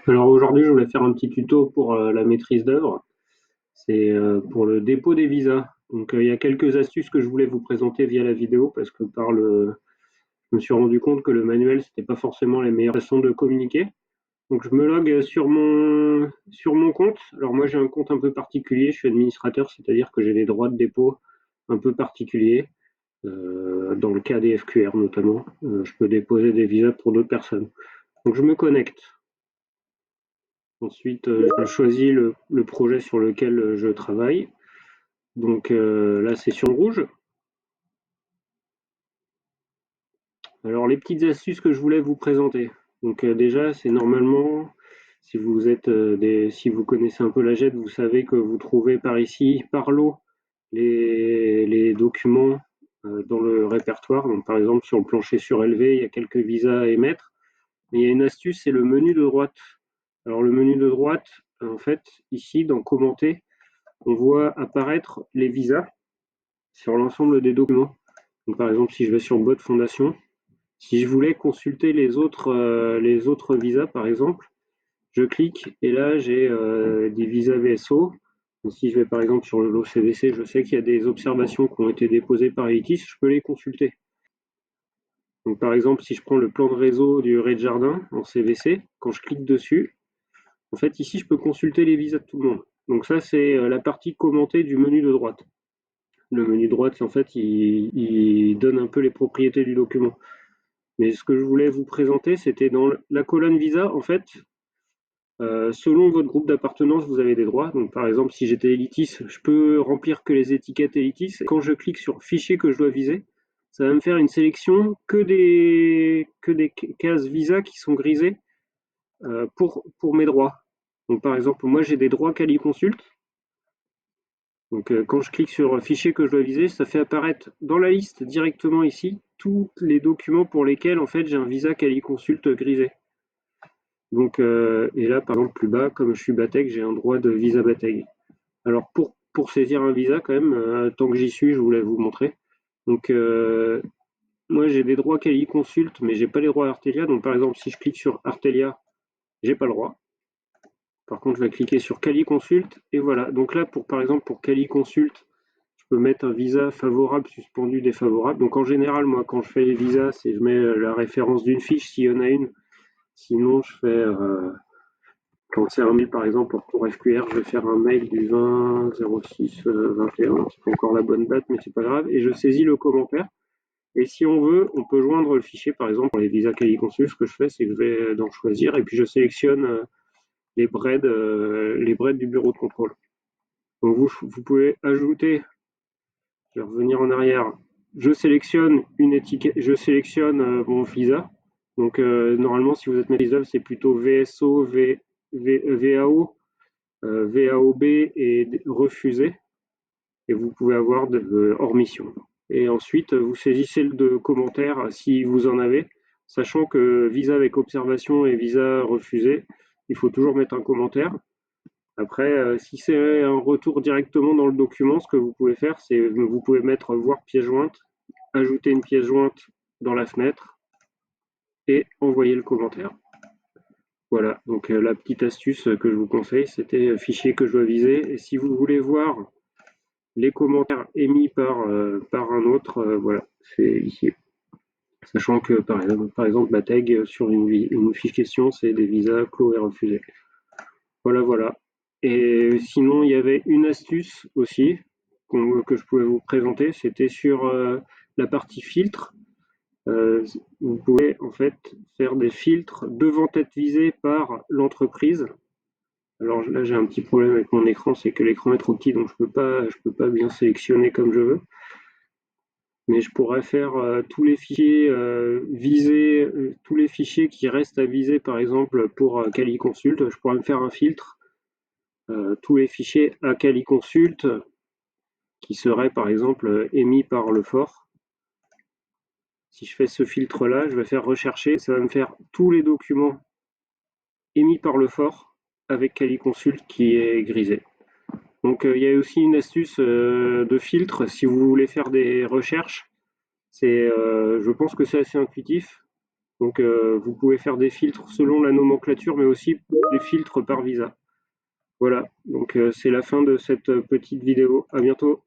Alors aujourd'hui, je voulais faire un petit tuto pour la maîtrise d'œuvre. C'est pour le dépôt des visas. Donc il y a quelques astuces que je voulais vous présenter via la vidéo parce que je me suis rendu compte que le manuel, c'était pas forcément la meilleure façon de communiquer. Donc je me log sur mon compte. Alors moi j'ai un compte un peu particulier, je suis administrateur, c'est-à-dire que j'ai des droits de dépôt un peu particuliers. Dans le cas des FQR notamment, je peux déposer des visas pour d'autres personnes. Donc je me connecte. Ensuite, je choisis le projet sur lequel je travaille. Donc là, c'est sur rouge. Alors, les petites astuces que je voulais vous présenter. Donc déjà, c'est normalement, si vous connaissez un peu la JET, vous savez que vous trouvez par ici, par lot, les documents dans le répertoire. Donc, par exemple, sur le plancher surélevé, il y a quelques visas à émettre. Mais il y a une astuce, c'est le menu de droite. Alors, le menu de droite, en fait, ici, dans Commenter, on voit apparaître les visas sur l'ensemble des documents. Donc, par exemple, si je vais sur Bot Fondation, si je voulais consulter les autres visas, par exemple, je clique et là j'ai des visas VSO. Donc, si je vais par exemple sur le lot CVC, je sais qu'il y a des observations qui ont été déposées par Elitis, je peux les consulter. Donc, par exemple, si je prends le plan de réseau du Rez-de-Jardin en CVC, quand je clique dessus, en fait ici je peux consulter les visas de tout le monde. Donc ça c'est la partie commentée du menu de droite. Le menu droite, en fait, il donne un peu les propriétés du document. Mais ce que je voulais vous présenter, c'était dans la colonne visa, en fait, selon votre groupe d'appartenance, vous avez des droits. Donc, par exemple, si j'étais Elitis, je peux remplir que les étiquettes Elitis. Quand je clique sur fichier que je dois viser, ça va me faire une sélection que des cases visa qui sont grisées pour mes droits. Donc, par exemple, moi, j'ai des droits CaliConsult. Donc quand je clique sur fichier que je dois viser, ça fait apparaître dans la liste directement ici tous les documents pour lesquels en fait j'ai un visa CaliConsult grisé. Donc et là par exemple plus bas, comme je suis Bateg, j'ai un droit de visa Bateg. Alors pour saisir un visa quand même, tant que j'y suis, je voulais vous montrer. Donc moi j'ai des droits CaliConsult, mais j'ai pas les droits Artelia. Donc par exemple si je clique sur Artelia, j'ai pas le droit. Par contre je vais cliquer sur CaliConsult et voilà. Donc là par exemple pour CaliConsult, je peux mettre un visa favorable, suspendu, défavorable. Donc en général, moi, quand je fais les visas, c'est je mets la référence d'une fiche s'il y en a une. Sinon, je fais, quand c'est un mail, par exemple, pour FQR, je vais faire un mail du 20 06 21. C'est pas encore la bonne date, mais c'est pas grave. Et je saisis le commentaire. Et si on veut, on peut joindre le fichier, par exemple, pour les visas CaliConsul. Ce que je fais, c'est que je vais dans choisir et puis je sélectionne les breads du bureau de contrôle. Donc vous pouvez ajouter. Je vais revenir en arrière. Je sélectionne une étiquette, je sélectionne mon visa. Donc normalement, si vous êtes maîtrise d'œuvre, c'est plutôt VSO, VAO, VAOB et refusé. Et vous pouvez avoir hors mission. Et ensuite, vous saisissez le de commentaires si vous en avez, sachant que visa avec observation et visa refusé, il faut toujours mettre un commentaire. Après, si c'est un retour directement dans le document, ce que vous pouvez faire, c'est vous pouvez mettre voir pièce jointe, ajouter une pièce jointe dans la fenêtre et envoyer le commentaire. Voilà, donc la petite astuce que je vous conseille, c'était fichier que je dois viser. Et si vous voulez voir les commentaires émis par un autre, voilà, c'est ici. Sachant que par exemple la tag sur une fiche question, c'est des visas clos et refusés. Voilà, voilà. Et sinon, il y avait une astuce aussi que je pouvais vous présenter, c'était sur la partie filtre. Vous pouvez en fait faire des filtres devant être visés par l'entreprise. Alors là, j'ai un petit problème avec mon écran, c'est que l'écran est trop petit, donc je peux pas bien sélectionner comme je veux. Mais je pourrais faire tous les fichiers visés, tous les fichiers qui restent à viser, par exemple pour CaliConsult, je pourrais me faire un filtre. Tous les fichiers à CaliConsult qui seraient par exemple émis par le fort. Si je fais ce filtre-là, je vais faire rechercher, ça va me faire tous les documents émis par le fort avec CaliConsult qui est grisé. Donc il y a aussi une astuce de filtre si vous voulez faire des recherches. Je pense que c'est assez intuitif. Donc vous pouvez faire des filtres selon la nomenclature, mais aussi les filtres par Visa. Voilà, donc c'est la fin de cette petite vidéo. À bientôt.